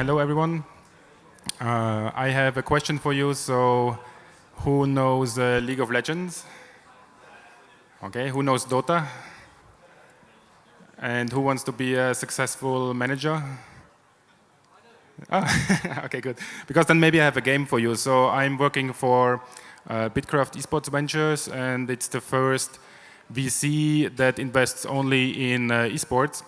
hello everyone. I have a question for you. So, who knows League of Legends? Okay, who knows Dota? And who wants to be a successful manager? Oh, okay, good. Because then maybe I have a game for you. So I'm working for Bitcraft Esports Ventures, and it's the first VC that invests only in esports.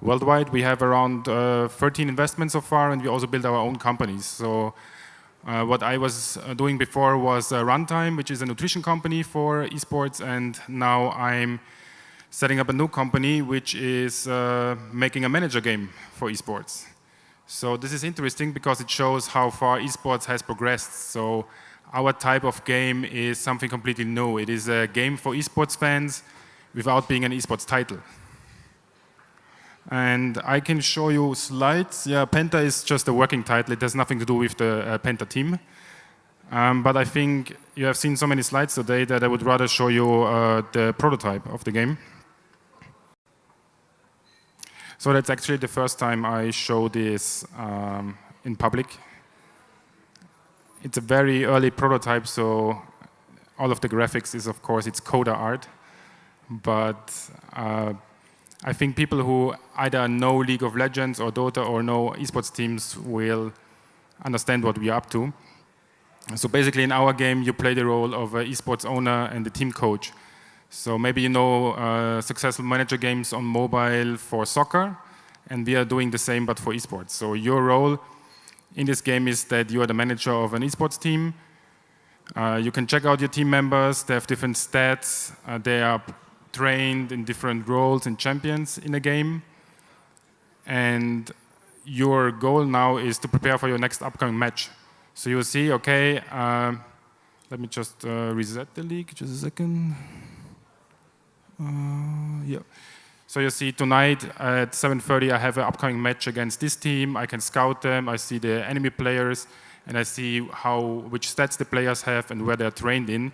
Worldwide, we have around 13 investments so far, and we also build our own companies. So what I was doing before was Runtime, which is a nutrition company for esports, and now I'm setting up a new company, which is making a manager game for esports. So this is interesting because it shows how far esports has progressed. So our type of game is something completely new. It is a game for esports fans without being an esports title. And I can show you slides. Yeah, PENTA is just a working title. It has nothing to do with the PENTA team. But I think you have seen so many slides today that I would rather show you the prototype of the game. So that's actually the first time I show this in public. It's a very early prototype, so all of the graphics is, of course, it's coder art. But I think people who either know League of Legends or Dota or know esports teams will understand what we are up to. So basically in our game, you play the role of an esports owner and the team coach. So maybe you know successful manager games on mobile for soccer, and we are doing the same but for esports. So your role in this game is that you are the manager of an esports team. You can check out your team members. They have different stats. They are trained in different roles and champions in a game. And your goal now is to prepare for your next upcoming match. So you'll see, okay, let me just reset the league, just a second. Yeah. So you see tonight at 7:30 I have an upcoming match against this team. I can scout them, I see the enemy players, and I see which stats the players have and where they're trained in.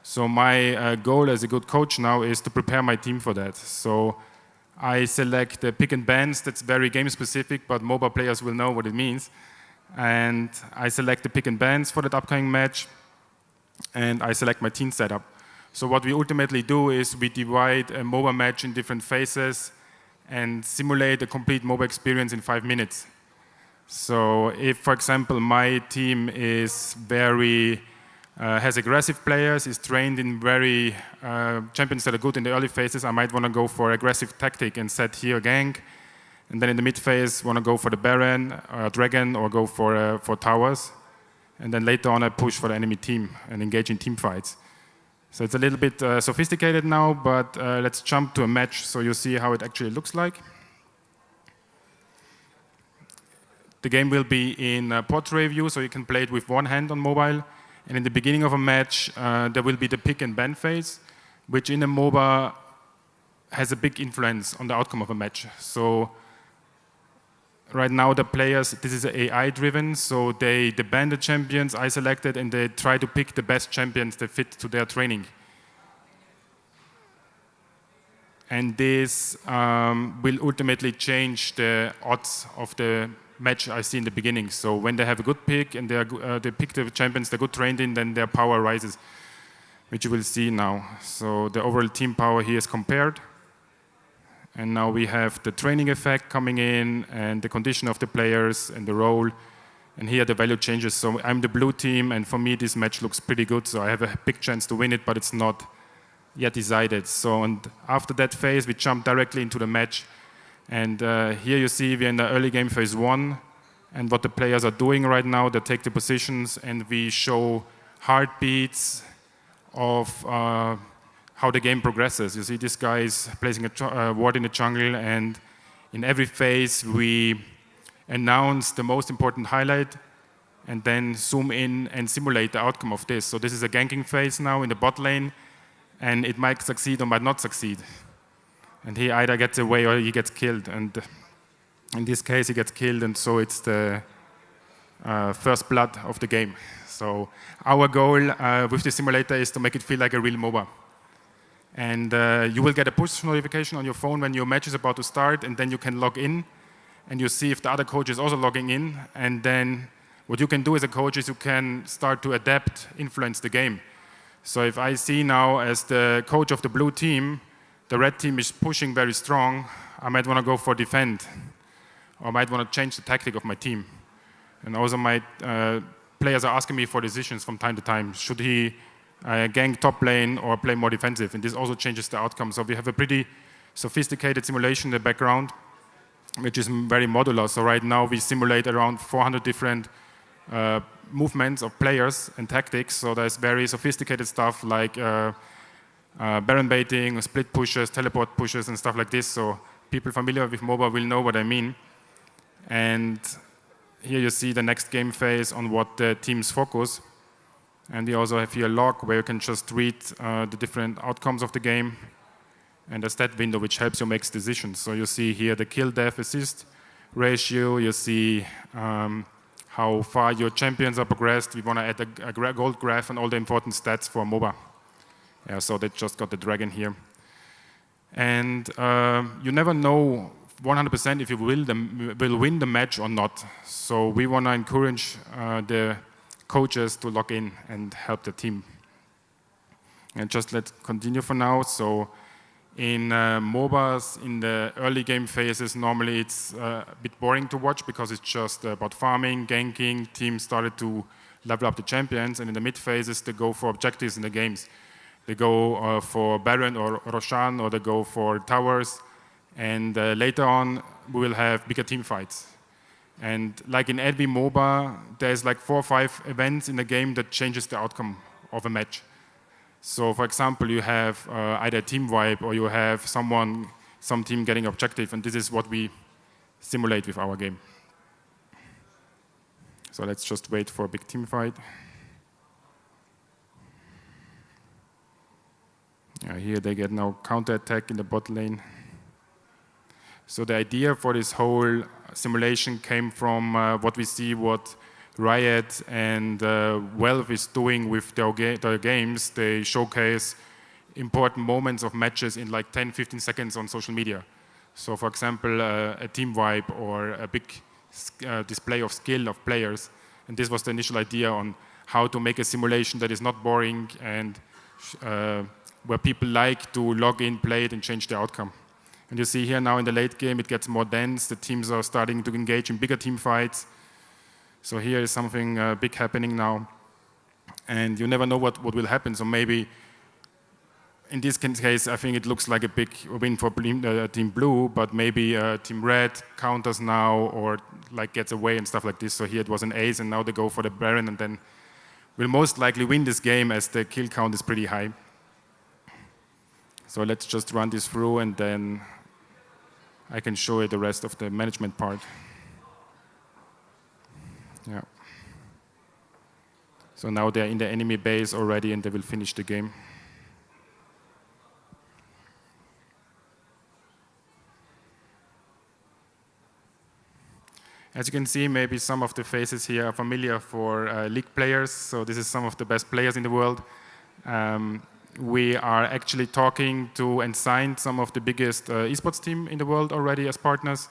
So my goal as a good coach now is to prepare my team for that. So I select the pick and bans. That's very game specific, but mobile players will know what it means. And I select the pick and bans for that upcoming match, and I select my team setup. So what we ultimately do is we divide a MOBA match in different phases and simulate a complete MOBA experience in 5 minutes. So if, for example, my team is has aggressive players, is trained in very champions that are good in the early phases, I might want to go for aggressive tactic and set here a gank. And then in the mid phase, want to go for the Baron, Dragon, or go for towers. And then later on, I push for the enemy team and engage in team fights. So it's a little bit sophisticated now, but let's jump to a match so you see how it actually looks like. The game will be in portrait view, so you can play it with one hand on mobile. And in the beginning of a match, there will be the pick and ban phase, which in a MOBA has a big influence on the outcome of a match. So right now the players, this is AI driven, so they ban the champions I selected and they try to pick the best champions that fit to their training. And this will ultimately change the odds of the match I see in the beginning. So when they have a good pick and they pick the champions they're good trained in, then their power rises, which you will see now. So the overall team power here is compared. And now we have the training effect coming in and the condition of the players and the role. And here the value changes. So I'm the blue team, and for me this match looks pretty good. So I have a big chance to win it, but it's not yet decided. So and after that phase, we jump directly into the match. And here you see we're in the early game phase 1. And what the players are doing right now, they take the positions and we show heartbeats of how the game progresses. You see this guy is placing a ward in the jungle, and in every phase we announce the most important highlight and then zoom in and simulate the outcome of this. So this is a ganking phase now in the bot lane, and it might succeed or might not succeed. And he either gets away or he gets killed. And in this case he gets killed, and so it's the first blood of the game. So our goal with the simulator is to make it feel like a real MOBA. And you will get a push notification on your phone when your match is about to start, and then you can log in and you see if the other coach is also logging in. And then what you can do as a coach is you can start to adapt, influence the game. So if I see now as the coach of the blue team, the red team is pushing very strong, I might want to go for defend, or I might want to change the tactic of my team. And also my players are asking me for decisions from time to time. Should he gank top lane or play more defensive? And this also changes the outcome. So we have a pretty sophisticated simulation in the background, which is very modular. So right now we simulate around 400 different movements of players and tactics. So there's very sophisticated stuff like Baron baiting, split pushes, teleport pushes, and stuff like this. So people familiar with MOBA will know what I mean. And here you see the next game phase on what the teams focus. And we also have here a log where you can just read the different outcomes of the game. And a stat window which helps you make decisions. So you see here the kill, death, assist ratio. You see how far your champions are progressed. We want to add a gold graph and all the important stats for MOBA. Yeah, so they just got the dragon here. And you never know 100% if you will win the match or not. So we want to encourage the coaches to log in and help the team. And just let's continue for now. So in MOBAs, in the early game phases, normally it's a bit boring to watch because it's just about farming, ganking. Teams started to level up the champions, and in the mid phases, they go for objectives in the games. They go for Baron or Roshan, or they go for towers. And later on, we will have bigger team fights. And like in every MOBA, there's like 4 or 5 events in the game that changes the outcome of a match. So for example, you have either a team wipe or you have some team getting objective, and this is what we simulate with our game. So let's just wait for a big team fight. Yeah, here they get now counter-attack in the bot lane. So the idea for this whole simulation came from what we see what Riot and Valve is doing with their games. They showcase important moments of matches in like 10-15 seconds on social media. So for example, a team wipe or a big display of skill of players. And this was the initial idea on how to make a simulation that is not boring and where people like to log in, play it, and change the outcome. And you see here now in the late game, it gets more dense. The teams are starting to engage in bigger team fights. So here is something big happening now. And you never know what will happen. So maybe in this case, I think it looks like a big win for Team Blue, but maybe Team Red counters now or like gets away and stuff like this. So here it was an ace, and now they go for the Baron, and then will most likely win this game as the kill count is pretty high. So let's just run this through, and then I can show you the rest of the management part. Yeah. So now they're in the enemy base already, and they will finish the game. As you can see, maybe some of the faces here are familiar for league players. So this is some of the best players in the world. We are actually talking to and signed some of the biggest esports team in the world already as partners,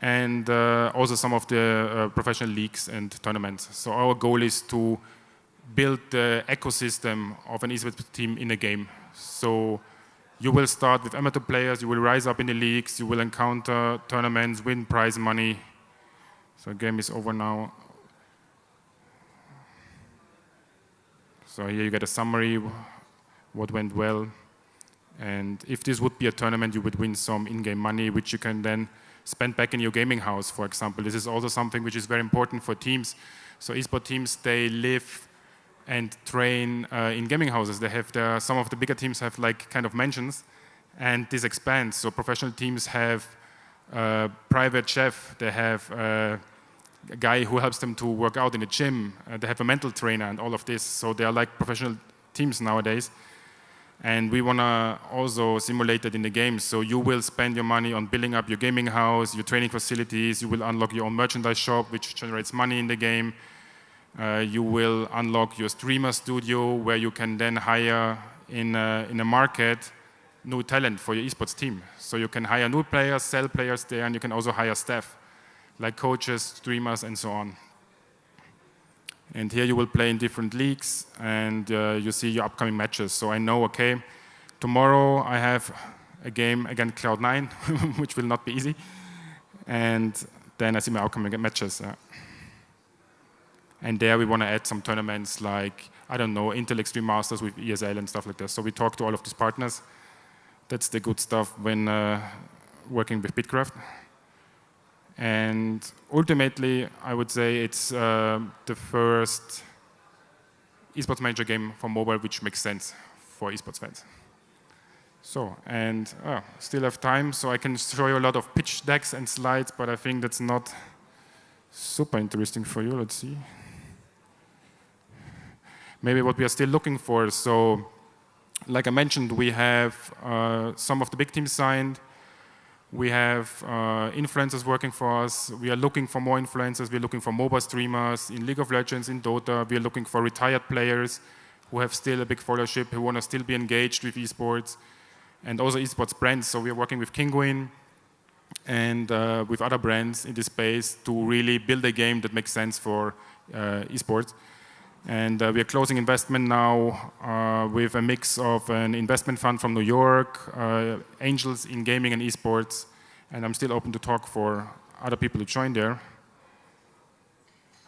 and also some of the professional leagues and tournaments. So our goal is to build the ecosystem of an esports team in a game. So you will start with amateur players, you will rise up in the leagues, you will encounter tournaments, win prize money. So the game is over now. So here you get a summary, what went well. And if this would be a tournament, you would win some in-game money, which you can then spend back in your gaming house, for example. This is also something which is very important for teams. So esports teams, they live and train in gaming houses. They have some of the bigger teams have like kind of mansions, and this expands. So professional teams have a private chef. They have a guy who helps them to work out in the gym. They have a mental trainer and all of this. So they are like professional teams nowadays. And we want to also simulate it in the game. So you will spend your money on building up your gaming house, your training facilities. You will unlock your own merchandise shop, which generates money in the game. You will unlock your streamer studio, where you can then hire in a market new talent for your esports team. So you can hire new players, sell players there, and you can also hire staff, like coaches, streamers, and so on. And here you will play in different leagues, and you see your upcoming matches. So I know, okay, tomorrow I have a game against Cloud9, which will not be easy. And then I see my upcoming matches. And there we want to add some tournaments like, I don't know, Intel Extreme Masters with ESL and stuff like this. So we talk to all of these partners. That's the good stuff when working with Bitcraft. And ultimately, I would say it's the first esports manager game for mobile which makes sense for esports fans. So, and still have time, so I can show you a lot of pitch decks and slides, but I think that's not super interesting for you. Let's see. Maybe what we are still looking for. So, like I mentioned, we have some of the big teams signed. We have influencers working for us. We are looking for more influencers. We're looking for mobile streamers in League of Legends, in Dota. We're looking for retired players who have still a big followership, who want to still be engaged with esports, and also esports brands. So we are working with Kinguin and with other brands in this space to really build a game that makes sense for esports. And we are closing investment now with a mix of an investment fund from New York, angels in gaming and esports, and I'm still open to talk for other people to join there.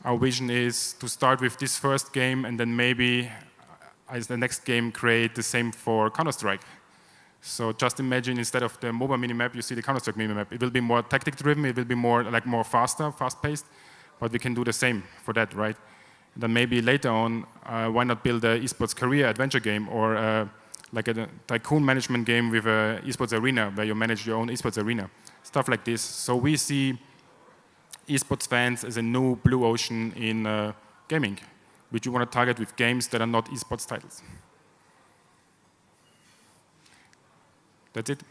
Our vision is to start with this first game and then maybe as the next game create the same for Counter-Strike. So just imagine instead of the mobile minimap, you see the Counter-Strike minimap. It will be more tactic-driven, it will be more faster, fast-paced, but we can do the same for that, right? Then maybe later on, why not build an esports career adventure game or like a tycoon management game with an esports arena where you manage your own esports arena, stuff like this. So we see esports fans as a new blue ocean in gaming, which you want to target with games that are not esports titles. That's it.